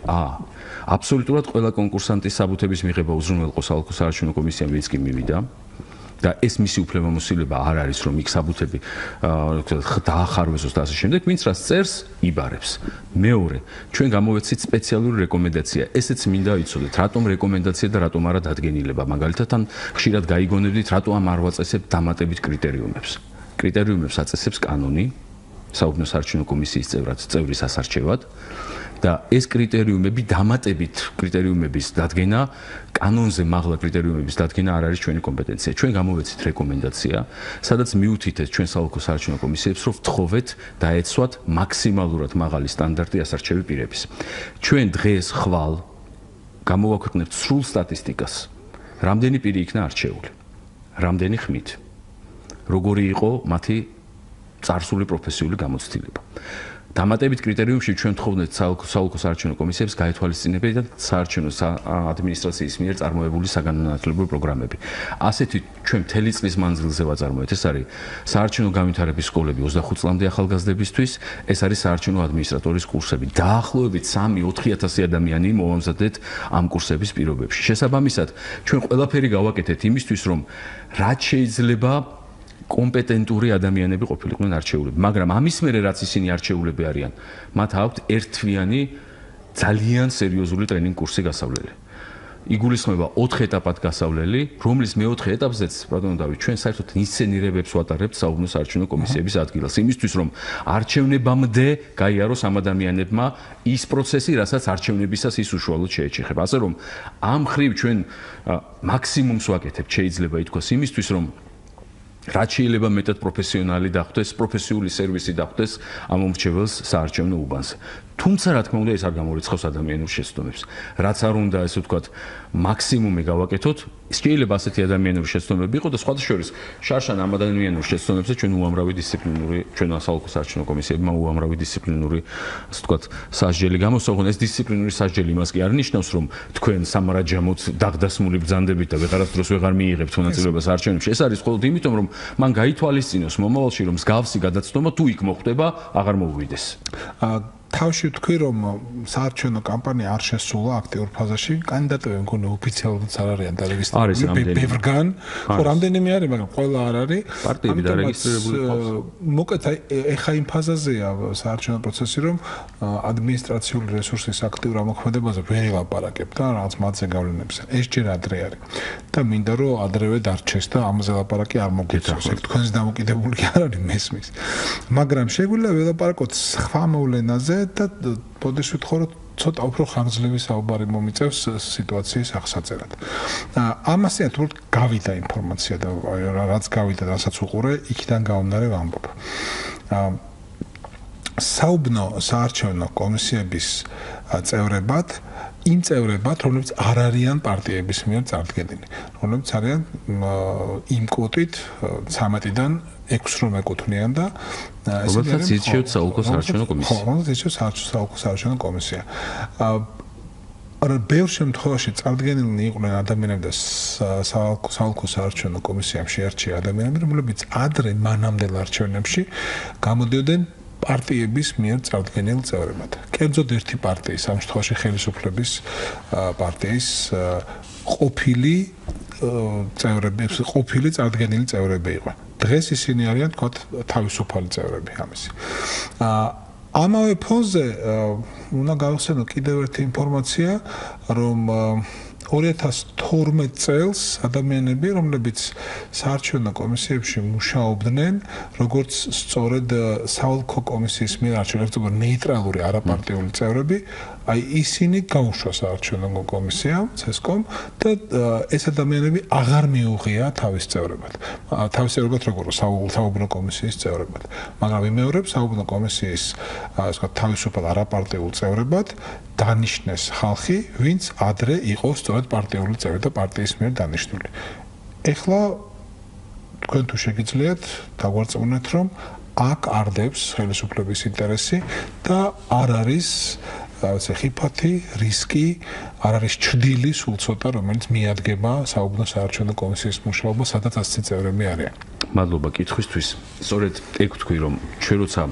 აბსოლუტურად ყველა კონკურსანტის საბუთების მიღება უზრუნველყო საოლქო საარჩევნო კომისიამ ვინც კი მივიდა. და ეს მისი უფლებამოსილება არ არის, რომ იქ საბუთები დაახარვესოს და ასე შემდეგ, ვინც რაც წერს, იბარებს. მეორე, ჩვენ გამოვეცით სპეციალური რეკომენდაცია. ესეც მინდა იცოდეთ, რატომ რეკომენდაცია და რატომ არა დადგენილება. მაგალითად, ან ხშირად გაიგონებდით, რატომ არ ვაწესებთ დამატებით კრიტერიუმებს. კრიტერიუმებს აწესებს კანონი, საუბნო საარჩევნო კომისიის წევრის ასარჩევად. და ეს კრიტერიუმები დამატებით კრიტერიუმების დადგენა, კანონზე მაღლა კრიტერიუმების დადგენა არ არის ჩვენი კომპეტენცია. ჩვენ გამოვეცით რეკომენდაცია, სადაც მიუთითეთ ჩვენ საოლქო საარჩევნო კომისიებს, რომ ვთხოვეთ დაეცვათ მაქსიმალურად მაღალი სტანდარტი ასარჩევი პირების. ჩვენ დღეს ხვალ გამოვაქვეყნებთ სრულ სტატისტიკას, რამდენი პირი იქნა არჩეული, რამდენი ხმით, როგორი იყო მათი წარსული პროფესიული გამოცდილება. დამატებით კრიტერიუმში ჩვენ ვთხოვთ საოლქო საარჩევნო კომისიებს გაეთვალისწინებინათ საარჩევნო ადმინისტრაციის მიერ წარმოებული საგანმანათლებლო პროგრამები. ასეთი ჩვენ მთელი წლის მანძილზე ვაწარმოეთ. ეს არის საარჩევნო განვითარების სკოლები 25 წლამდე ახალგაზრდებისთვის, ეს არის საარჩევნო ადმინისტრატორის კურსები. დაახლოებით 3-4 ადამიანი მოვამზადეთ ამ კურსების პირობებში. შესაბამისად, ჩვენ ყველაფერი გავაკეთეთ იმისთვის, რომ რაც შეიძლება კომპეტენტური ადამიანები ყოფილიყვნენ არჩეულები, მაგრამ ამის მერე რაც ისინი არჩეულები არიან, მათ აქვთ ერთთვიანი ძალიან სერიოზული ტრენინგ კურსი გასავლელი. იგულისხმება 4 ეტაპად გასავლელი, რომლის მეოთხე ეტაპზეც, ბატონო დავით, ჩვენ საერთოდ ინსცენირებებს ვატარებთ საუბნო საარჩევნო კომისიების ადგილას, იმისთვის რომ არჩევნებამდე გაიაროს ამ ადამიანებმა ის პროცესი, რასაც არჩევნებისას ის უშუალოდ შეეჩეხება. ასე რომ ამ ხრივ ჩვენ მაქსიმუმს ვაკეთებთ, შეიძლება ითქვას, იმისთვის რომ რაც შეიძლება მეტად პროფესიონალი დახვდეს, პროფესიული სერვისი დახვდეს ამ მომრჩეველს საარჩევნო უბანზე. თუმცა რა თქმა უნდა ეს არ გამორიცხავს ადამიანურ შეცდომებს. რაც არ უნდა ესე ვთქვათ, მაქსიმუმი გავაკეთოთ, შეიძლება ასეთი ადამიანური შეცდომები იყოს და სხვათა შორის შარშან ამ ადამიანურ შეცდომებზე ჩვენ უამრავი დისციპლინური, ჩვენ საოლქო საარჩევნო კომისიებმა უამრავი დისციპლინური, ასე ვთქვათ, სასჯელი გამოსაღვნა. ეს დისციპლინური სასჯელი იმას კი არ ნიშნავს, რომ თქვენ სამარაჯამოთ დაღდასმული ბრძანდებით და ვეღარას დროს ვეღარ მიიღებთ მონაწილეობას არჩევნებში. ეს არის მხოლოდ იმიტომ, რომ მან გაითვალისწინოს მომავალში, რომ მსგავსი გადაცდომა თუ იქ მოხდება, აღარ მოუვიდეს. თავში ვთქვი, რომ საარჩევნო კამპანია არ შესულა აქტიურ ფაზაში, კანდიდატები მგონი ოფიციალურად არ არიან დარეგისტრირებული. ბევრგან, ხო, რამდენიმე არის, მაგრამ ყველა არ არის. პარტიები დარეგისტრირებული ყავს. მოკეთ, ეხა იმ ფაზაზეა საარჩევნო პროცესი, რომ ადმინისტრაციული რესურსის აქტიურ ამოქმედებაზე ვერ ელაპარაკებთ და რაღაც მათზე გავლენებზე. ეს ჯერ ადრე არის. და მინდა რომ ადრევე დარჩეს და ამაზე ლაპარაკი არ მოგეწევს. ეგ თქვენს დამოკიდებული არ არის მესმის. მაგრამ შეგვიძლია ველაპარაკოთ სხვა მოვლენაზე და პოდეშ ვთხოვოთ ცოტა უფრო ხანგრძლივი საუბარი მომიწევს სიტუაციის აღსაწერად. ამასთან თუ გავიდა ინფორმაცია და რაც გავიდა, რასაც უყურე, იქიდან გამომდინარე ვამბობ. საუბნო საარჩევნო კომისიების წევრებად იმ წევრებად, რომლებიც არ არიან პარტიების მიერ წარდგენილი, რომლებიც არიან იმ კვოტით 13-დან 6 რომ ეკუთვნიან და ესეც ირჩევთ საოლქო საარჩევნო კომისია. ხო, ირჩევთ საოლქო საარჩევნო კომისია. ბევრ შემთხვევაში წარდგენილნი იყვნენ ადამიანები და საოლქო საარჩევნო კომისიამ შეარჩია ადამიანები, რომლებიც ადრე მანამდელ არჩევნებში გამოდიოდნენ პარტიების მიერ წარდგენილ წევრებად. კერძოდ ერთი პარტიის, ამ შემთხვევაში ხელისუფლების პარტიის ყოფილი წევრები, ყოფილი წარდგენილი წევრები იყო. დღეს ისინი არიან თქო თავისუფალი წევრები ამისი. ამავე ფონზე უნდა გავხსენო კიდევ ერთი ინფორმაცია, რომ 2012 წელს ადამიანები, რომლებიც საარჩევნო კომისიებში მუშაობდნენ, როგორც სწორედ საოლქო კომისიის მიერ არჩევნებად ნეიტრალური არაპარტიული წევრები, აი ისინი გაუშვა საარჩევნო კომისიამ, ცესკომ და ეს ადამიანები აღარ მიუღია თავის წევრებად. თავის წევრებად როგორ საუბნო კომისიის წევრებად. მაგრამ იმეორებ საუბნო კომისიის ასე ვთქვათ თავისუფალ არაპარტიულ წევრებად დანიშნეს ხალხი, ვინც ადრე იყო სწორედ პარტიული წევრი და პარტიის მიერ დანიშნული. ეხლა თქვენ თუ შეგიძლიათ დაგვარწმუნეთ, რომ აქ არდებს ხელისუფლების ინტერესი და არ არის რაღაცა ხიფათი, რისკი, არ არის ჩრდილი სულ ცოტა, რომელიც მიადგება საუბნო საარჩევნო კომისიის მუშაობა, სადაც 100 წევრები არიან. მადლობა კითხვისთვის. სწორედ ეგ ვთქვი, რომ ჩვენ როცა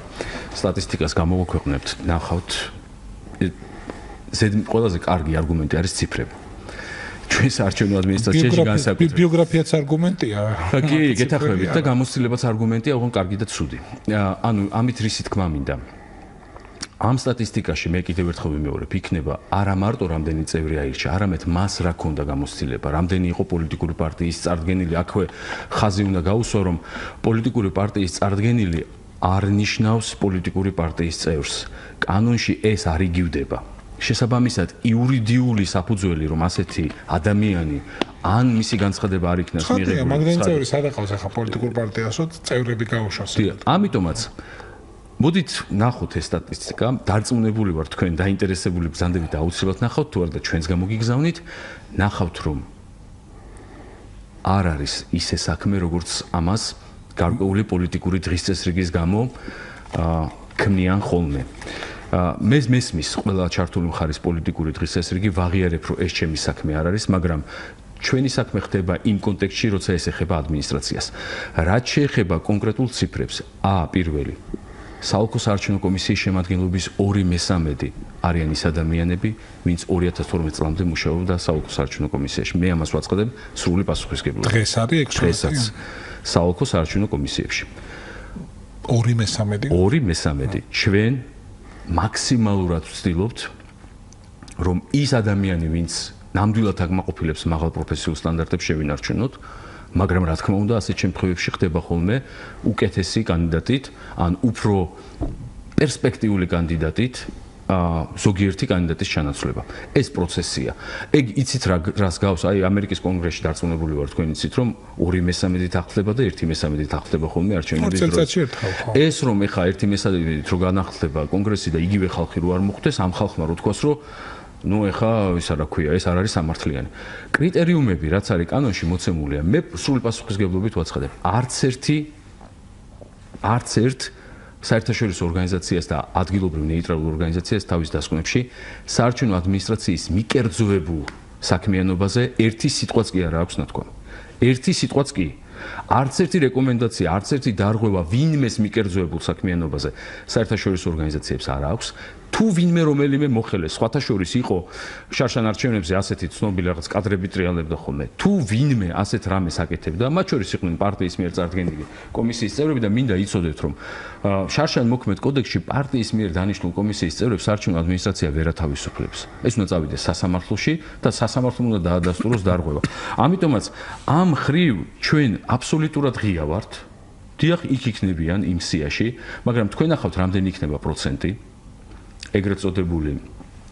სტატისტიკას გამოვაქვეყნებთ, ნახავთ ყველაზე კარგი არგუმენტი არის ციფრები. ჩვენს არჩევნო ადმინისტრაციაში განსაკუთრებით. ბიოგრაფიაც არგუმენტია. კი, გეთახმებით და გამოცდილებაც არგუმენტია, ოღონდ კარგი და ცუდი. ანუ ამით რისი თქმა მინდა. ამ სტატისტიკაში მე კიდევ ერთხელ ვიმეორებ, იქნება არა მარტო რამდენი წევრი აირჩა, არამედ მას რა ქონდა გამოცდილება, რამდენი იყო პოლიტიკური პარტიის წარდგენილი, აქვე ხაზი უნდა გაუსვა, რომ პოლიტიკური პარტიის წარდგენილი არ ნიშნავს პოლიტიკური პარტიის წევრს. კანონში ეს არ იგივდება. შესაბამისად, იურიდიული საფუძველი, რომ ასეთი ადამიანი ან მისი განცხადება არ იქნას მიღებული. მაგდენი წევრი სადაყავს ახლა პოლიტიკურ პარტიასო, წევრები გაუშვას. ამიტომაც მოდით ნახოთ ეს სტატისტიკა, დარწმუნებული ვარ თქვენ დაინტერესებული ბრძანდებით აუცილებლად ნახავთ, თუ არა და ჩვენს გამოგიგზავნით, ნახავთ რომ არ არის ისე საქმე, როგორც ამას გარკვეული პოლიტიკური დღის წესრიგის გამო ქმნიან ხოლმე. მე მესმის ყველა ჩართული მხარის პოლიტიკური დღის წესრიგი, ვაღიარებ, რომ ეს ჩემი საქმე არ არის, მაგრამ ჩვენი საქმე ხდება იმ კონტექსტში, როცა ეს ეხება ადმინისტრაციას. რაც შეეხება კონკრეტულ ციფრებს, პირველი საოლქო საარჩევნო კომისიის შემადგენლობის 2/3 არიან ის ადამიანები, ვინც 2012 წლამდე მუშაობდა საოლქო საარჩევნო კომისიაში. მე ამას ვაცხადებ სრული პასუხისგებლობით. დღეს არის დღესაც საოლქო საარჩევნო კომისიებში. 2/3. ჩვენ მაქსიმალურად ვცდილობთ, რომ ის ადამიანი, ვინც ნამდვილად აკმაყოფილებს მაღალ პროფესიულ სტანდარტებს შევინარჩუნოთ, მაგრამ რა თქმა უნდა, ასეთ შემთხვევებში ხდება ხოლმე უკეთესი კანდიდატით, ან უფრო პერსპექტიული კანდიდატით, ზოგიერთი კანდიდატის ჩანაცვლება. ეს პროცესია. ეგ იცით რას გავს? აი ამერიკის კონგრესში დარწმუნებული ვარ თქვენ იცით, რომ 2/3 ახდება და 1/3 ახდება ხოლმე არჩევნების დროს. ეს რომ ეხა 1/3 რო განახლდება კონგრესი და იგივე ხალხი რო არ მოხვდეს, ამ ხალხმა რო თქვას, რომ ნუ ეხა ისა რა ქვია, ეს არ არის სამართლიანი. კრიტერიუმები, რაც არის კანონში მოცემულია, მე სრული პასუხისგებლობით ვაცხადებ. არც ერთ საერთაშორისო ორგანიზაციას და ადგილობრივ ნეიტრალურ ორგანიზაციას თავის დასკვნებში საარჩევნო ადმინისტრაციის მიკერძოებულ საქმიანობაზე ერთი სიტყვაც კი არ აქვს ნათქვამი. ერთი სიტყვაც კი. არც ერთი რეკომენდაცია, არც ერთი დარღვევა ვინმეს მიკერძოებულ საქმიანობაზე საერთაშორისო ორგანიზაციებს არ აქვს. თუ ვინმე რომელიმე მოხელე სხვათა შორის იყო შარშან არჩევნებზე ასეთი ცნობილი რაღაც კადრები ტრიალებდა ხოლმე. თუ ვინმე ასეთ რამეს აკეთებდა, მათ შორის იყვნენ პარტიის მიერ წარდგენილი კომისიის წევრები და მინდა იცოდეთ, რომ შარშან მოქმედ კოდექსში პარტიის მიერ დანიშნულ კომისიის წევრებს საარჩევნო ადმინისტრაცია ვერ ათავისუფლებს. ეს უნდა წავიდეს სასამართლოში და სასამართლომ უნდა დაადასტუროს დარღვევა. ამიტომაც ამ ხრივ ჩვენ აბსოლუტურად ღია ვართ. დიახ, იქ იქნებიან იმ სიაში, მაგრამ თქვენ ახავთ რამდენი იქნება პროცენტი ეგრეთ წოდებული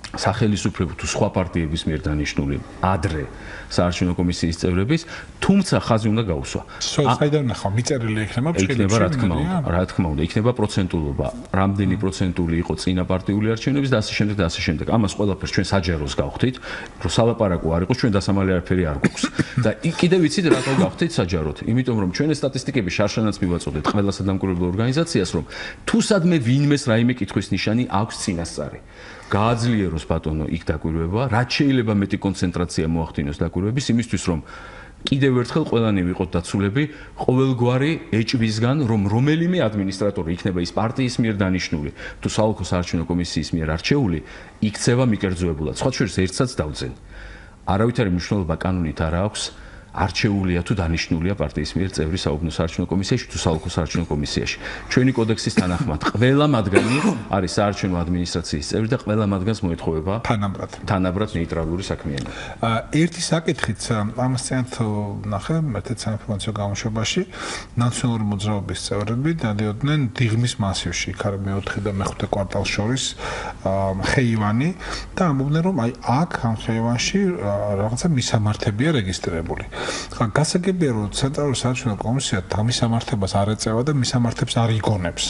სახელისუფლებო თუ სხვა პარტიების მიერ დანიშნული ადრე საარჩევნო კომისიის წევრების, თუმცა ხაზი უნდა გაუსვა. საიდან ნახავ, მიწერილი იქნება იქნება რა თქმა უნდა, იქნება პროცენტულობა, რამდენი პროცენტული იყო წინა პარტიული არჩევნების და ასე შემდეგ და ასე შემდეგ. ამას ყველაფერს ჩვენ საჯაროს გავხდით, რომ სალაპარაკო არ იყოს, ჩვენ დასამალი არაფერი არ გვაქვს. და კიდევ ვიცით რატო გავხდით საჯაროდ? იმიტომ რომ ჩვენ ეს სტატისტიკები შარშანაც მივაწოდეთ ყველა სადამკვირვებლო ორგანიზაციას, რომ თუ სადმე ვინმეს რაიმე კითხვის ნიშანი აქვს წინასწარი. გააძლიეროს ბატონო იქ დაკვირვება, რაც შეიძლება მეტი კონცენტრაცია მოახდინოს დაკვირვების, იმისთვის რომ კიდევ ერთხელ ყველანი ვიყოთ დაცულები ყოველგვარი ეჭვისგან, რომ რომელიმე ადმინისტრატორი იქნება ის პარტიის მიერ დანიშნული, თუ საოლქო საარჩევნო კომისიის მიერ არჩეული, იქცევა მიკერძოებულად. სხვა შორის ერთსაც დავძენ. არავითარი მნიშვნელობა კანონით არ აქვს. არჩეულია თუ დანიშნულია პარტიის მიერ წევრი საუბნო საარჩევნო კომისიაში თუ საოლქო საარჩევნო კომისიაში. ჩვენი კოდექსის თანახმად ყველა მათგანი არის საარჩევნო ადმინისტრაციის წევრი და ყველა მათგანს მოეთხოვება თანაბრად ნეიტრალური საქმიანობა. ერთი საკითხიც ამას წინათ ნახე ერთ საინფორმაციო გამოშვებაში ნაციონალური მოძრაობის წევრები დადიოდნენ დიღმის მასივში, იქ არის მე-4 და მე-5 კვარტალს შორის ხეივანი და ამბობდნენ რომ აი აქ ამ ხეივანში რაღაცა მისამართებია რეგისტრირებული. გასაგებია რომ ცენტრალური საარჩევნო კომისია დამისამართებას არ ეწევა და მისამართებს არ იგონებს.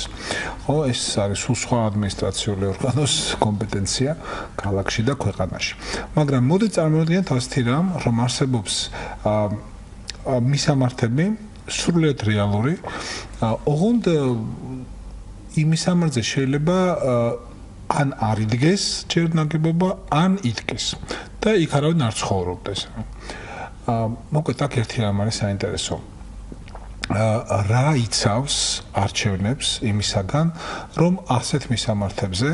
ხო, ეს არის სხვა ადმინისტრაციული ორგანოს კომპეტენცია ქალაქში და ქვეყანაში. მაგრამ მოდით წარმოვიდგინოთ ასეთი რამ, რომ არსებობს მისამართები სრულიად რეალური, ოღონდ იმის ამარზე შეიძლება ან არ იდგეს ჯერ ნაგებობა, ან იდგეს და იქ არავინ არ ცხოვრობდეს. მოკლედ აქ ერთი რამ არის საინტერესო. რა იცავს არჩევნებს იმისაგან, რომ ასეთ მისამართებზე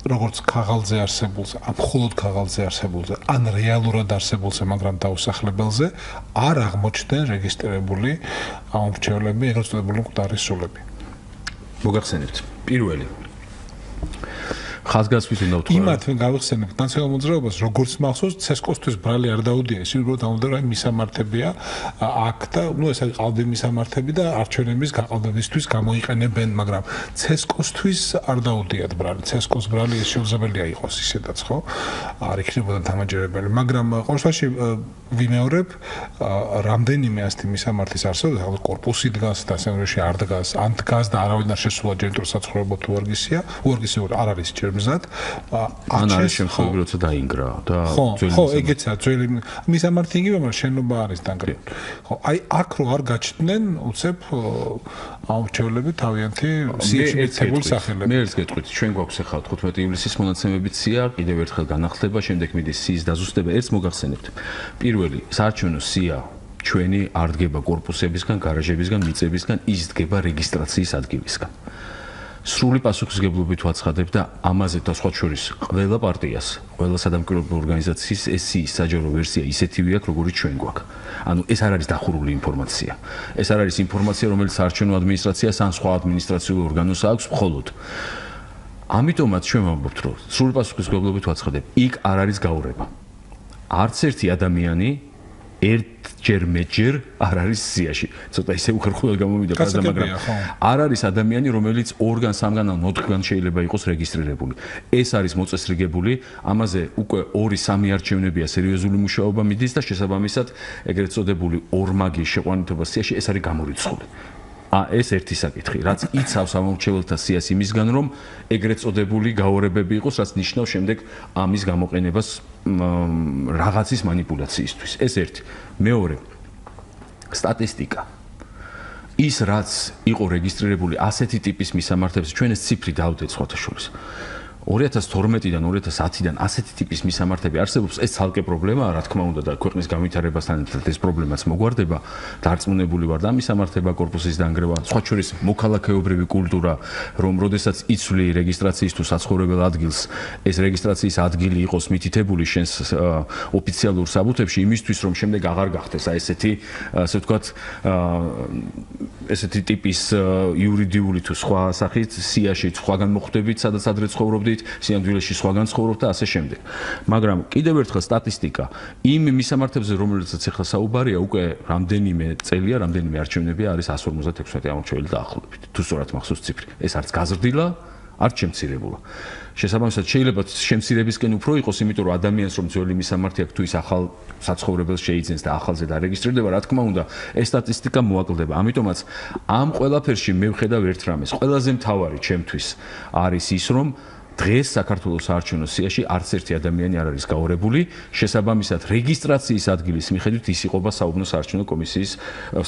როგორც ქაღალდზე არსებულზე, ან მხოლოდ ქაღალდზე არსებულზე, ან რეალურად არსებულზე, მაგრამ დაუსახლებელზე არ აღმოჩნდნენ რეგისტრირებული ამორჩევლები, ეგრეთ წოდებული მკვდარი სულები. მოგახსენებთ. პირველი ხაზგასმის უნდა ვთქვა. იმათ გავიხსენებთ ნაციონალურ მოძრაობას, როგორც მახსოვს, ცესკოსთვის ბრალი არ დაუდია, ის უბრალოდ ამოდროა მისამართებია აქ და ეს არის ყალბი მისამართები და არჩევნების გაყალბებისთვის გამოიყენებენ, მაგრამ ცესკოსთვის არ დაუდიათ ბრალი. ცესკოს ბრალი ეს შეუძლებელია იყოს ისედაც, ხო? არ იქნებოდა დამაჯერებელი, მაგრამ ყოველშვაში ვიმეორებ, რამდენიმე ასეთი მისამართის არსებობს, ახლა კორპუსი დგას და სენერში არ დგას, ან დგას და არავინ არ შესულა ჯენტრ საცხოვრებო თუ უარგისია, უარგისი არ არის ჯერ მზად. ან არის შემთხვევები, როცა დაინგრა და ძველი ხო, ეგეცა, ძველი მისამართი იგივე, მაგრამ შენობა არის დანგრეული. ხო, აი აქ რო არ გაჩნდნენ, უცებ ამორჩევლები თავიანთი სიაში მიცემული სახელები. მე ერთს გეტყვით, ჩვენ გვაქვს ახლა 15 ივლისის მონაცემებით სია, კიდევ ერთხელ განახლდება, შემდეგ მიდის სიის დაზუსტება, ერთს მოგახსენებთ. პირველი, საარჩევნო სია ჩვენი არ დგება კორპუსებისგან, გარაჟებისგან, მიწებისგან, ის დგება რეგისტრაციის ადგილისგან. სრული პასუხისმგებლობით ვაცხადებ და ამაზე და სხვა შორის ყველა პარტიას, ყველა სადამკვირვებლო ორგანიზაციის ეს საჯარო ვერსია ისეთივე აქვს, როგორიც ჩვენ გვაქვს. ანუ ეს არ არის დახურული ინფორმაცია. ეს არ არის ინფორმაცია, რომელიც საარჩევნო ადმინისტრაციას ან სხვა ადმინისტრაციულ ორგანოს აქვს მხოლოდ. ამიტომაც ჩვენ ვამბობთ, რომ სრული პასუხისმგებლობით ვაცხადებ, იქ არ არის გაურება. არც ერთი ადამიანი ერთჯერ არ არის სიაში. ცოტა ისე უხერხულად გამომიდა ფრაზა, მაგრამ არ არის ადამიანი, რომელიც 2-3 ან 4-გან შეიძლება იყოს რეგისტრირებული. ეს არის მოწესრიგებული, ამაზე უკვე 2-3 არჩევნებია სერიოზული მუშაობა მიდის და შესაბამისად ეგრეთ წოდებული ორმაგი შეყვანითობა სიაში ეს არის გამორიცხული. ეს ერთი საკითხი, რაც იცავს ამორჩეველთა სიას იმისგან, რომ ეგრეთ წოდებული გაორებები იყოს, რაც ნიშნავს შემდეგ ამის გამოყენებას რაღაცის манипуляციისთვის. ეს ერთი. მეორე, სტატისტიკა. ის რაც იყო რეგისტრირებული ასეთი ტიპის მისამართებს, ჩვენ ეს ციფრი დავდეთ სხვათა შორის. 2012-დან 2010-დან ასეთი ტიპის მისამართები არსებობს, ეს ცალკე პრობლემაა, რა თქმა უნდა და ქვეყნის განვითარებასთან ერთად ეს პრობლემაც მოგვარდება. დარწმუნებული ვარ და მისამართება კორპუსის დანგრევა, სხვა შორის მოქალაქეობრივი კულტურა, რომ როდესაც იცვლი რეგისტრაციის თუ საცხოვრებელ ადგილს, ეს რეგისტრაციის ადგილი იყოს მითითებული შენს ოფიციალურ საბუთებში, იმისთვის რომ შემდეგ აღარ გახდეს ესეთი, ასე ვთქვათ, ესეთი ტიპის იურიდიული თუ სხვა სახით სიაში სხვაგან მოხვდებით, სადაც ადრე ცხოვრობდით, სიამდვილეში სხვაგან ცხოვრობთ და ასე შემდეგ. მაგრამ კიდევ ერთხელ სტატისტიკა იმ მისამართებზე, რომელიცაც ახლა საუბარია, უკვე რამდენიმე წელია, რამდენიმე არჩევნებია არის 156 ამორჩეველი დაახლოებით. თუ სწორად მახსოვს ციფრი. ეს არც გაზრდილა, არც შემცირებულა. შესაბამისად შეიძლება შემცირებისკენ უფრო იყოს, იმიტომ რომ ადამიანს რომ ძველი მისამართი აქვს, თუ ის ახალ საცხოვრებელს შეიძენს და ახალზე დარეგისტრირდება, რა თქმა უნდა, ეს სტატისტიკა მოაკლდება. ამიტომაც ამ ყველაფერში მე ვხედავ ერთ რამეს. ყველაზე მთავარი ჩემთვის არის ის, რომ დღეს საქართველოს საარჩევნო სიაში არც ერთი ადამიანი არ არის გაორებული, შესაბამისად რეგისტრაციის ადგილის მიხედვით ის იყოფა საუბნო საარჩევნო კომისიის,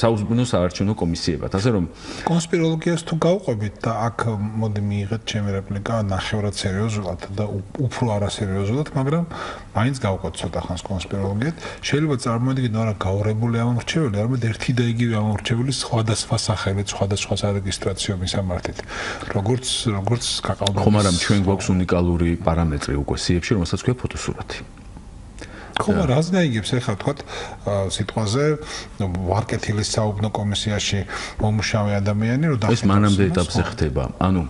საუბნო საარჩევნო კომისიებად. ასე რომ კონსპიროლოგიას თუ გავყვებით და აქ მოდი მიიღეთ ჩემი რეპლიკა ნახევრად სერიოზულად და უფრო არასერიოზულად, მაგრამ მაინც გავყვეთ ცოტა ხანს კონსპიროლოგიად. შეიძლება წარმოიდგინოთ რა გაორებული ამორჩეველი, არამედ ერთი და იგივე ამორჩეველი სხვადასხვა სახელით, სხვადასხვა სარეგისტრაციო მისამართით. როგორც გაყალბების. ხომ არა ჩვენ გვაქვს უნიკალური პარამეტრი უკვე სიებში, რომელსაც ქვია ფოტოსურათი. ხო, რას გაიგებს ახლა თქვა სიტყვაზე ვარკეთილის საუბნო კომისიაში მომუშავე ადამიანი, რომ ეს მანამდე ეტაპზე ხდება. ანუ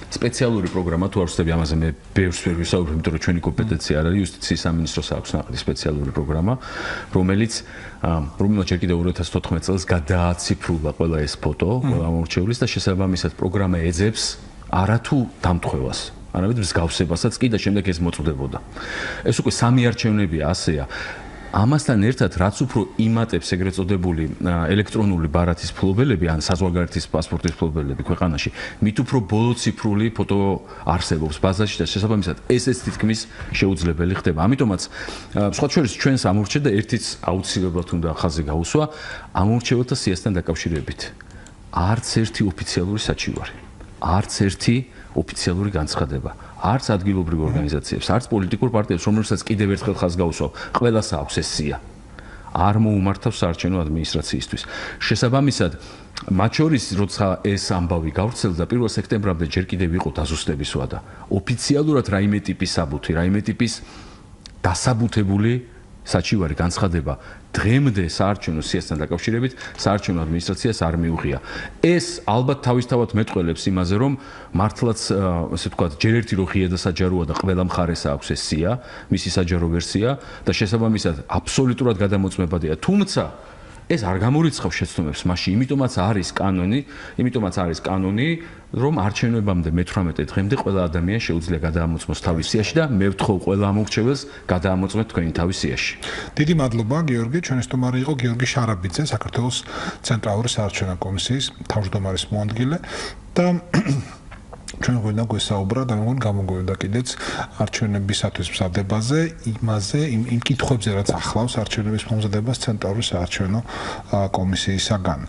სპეციალური პროგრამა თუ არ ვსწრები ამაზე მე ბევრს ვერ ვისაუბრებ, იმიტომ რომ ჩვენი კომპეტენცია არ არის, იუსტიციის სამინისტროს აქვს ნაყიდი სპეციალური პროგრამა, რომელიც ჯერ კიდევ 2014 წელს გადააციფრულა ყველა ეს ფოტო, ყველა ამორჩევლის და შესაბამისად პროგრამა ეძებს არათუ დამტყვევას. არამედ მსგავსებასაც კი და შემდეგ ეს მოწვდებოდა. ეს უკვე 3 არჩევნებია ასეა. ამასთან ერთად, რაც უფრო იმატებს ეგრეთ წოდებული ელექტრონული ბარათის ფლობელები ან საზღვარგარეთის პასპორტის ფლობელები ქვეყანაში, მით უფრო ბოლოციფრული ფოტო არსებობს ბაზაში და შესაბამისად ეს თითქმის შეუძლებელი ხდება. ამიტომაც სხვა შორის ჩვენს ამორჩევ და ერთიც აუცილებლად უნდა ხაზი გაუსვა ამორჩეველთა სიასთან დაკავშირებით. არც ერთი ოფიციალური საჩივარი, არც ერთი ოფიციალური განცხადება, არც ადგილობრივ ორგანიზაციებს, არც პოლიტიკურ პარტიებს, რომელსაც კიდევ ერთხელ ხაზს გაუსვავ, ყველას აქვს ეს სია. არ მოუმართავს საარჩევნო ადმინისტრაციისთვის. შესაბამისად, მათ შორის, როცა ეს ამბავი გავრცელდა, 1 სექტემბრამდე ჯერ კიდევ იყო დაზუსტების ვადა. ოფიციალურად რაიმე ტიპის საბუთი, რაიმე ტიპის დასაბუთებული საჩივარი განცხადება დღემდე საარჩევნო სიასთან დაკავშირებით საარჩევნო ადმინისტრაციას არ მიუღია. ეს ალბათ თავისთავად მეტყველებს იმაზე, რომ მართლაც, ასე ვთქვათ, ჯერ ერთი რო ღია და საჯაროა და ყველა მხარეს აქვს ეს სია, მისი საჯარო ვერსია და შესაბამისად აბსოლუტურად გადამოწმებადია. თუმცა ეს არ გამორიცხავს შეცდომებს მასში, იმიტომაც არის კანონი, რომ არჩევნებამდე მე-18 დღემდე ყველა ადამიანი შეუძლია გადაამოწმოს თავის სიაში და მე ვთხოვ ყველა ამორჩეველს გადაამოწმეთ თქვენი თავის სიაში. დიდი მადლობა გიორგი, ჩვენი სტუმარი იყო გიორგი შარაბიძე, საქართველოს ცენტრალური საარჩევნო კომისიის თავმჯდომარის მოადგილე და ჩვენ გვინდა გვესაუბრა და მეგონი გამოგვივიდა კიდეც არჩევნებისათვის მზადებაზე, იმ კითხვებზე, რაც ახლავს არჩევნების მომზადებას ცენტრალური საარჩევნო კომისიისაგან.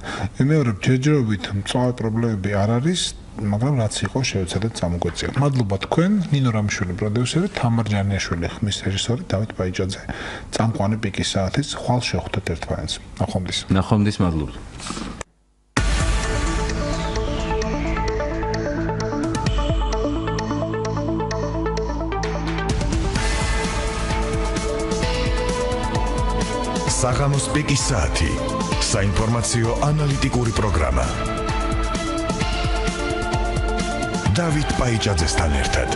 მეორე ჯერჯერობით მწვავე პრობლემები არ არის, მაგრამ რაც იყო შევეცადეთ წამოგვეწია. მადლობა თქვენ, ნინო რამიშვილი პროდიუსერი, თამარ ჯანიაშვილი ხმის რეჟისორი, დავით პაიჭაძე, წამყვანი პიკის საათის, ხვალ შევხვდეთ ერთმანეთს. ნახვამდის. ნახვამდის, მადლობა. საღამოს პიკის საათი. საინფორმაციო ანალიტიკური პროგრამა. დავით პაიჭაძესთან ერთად.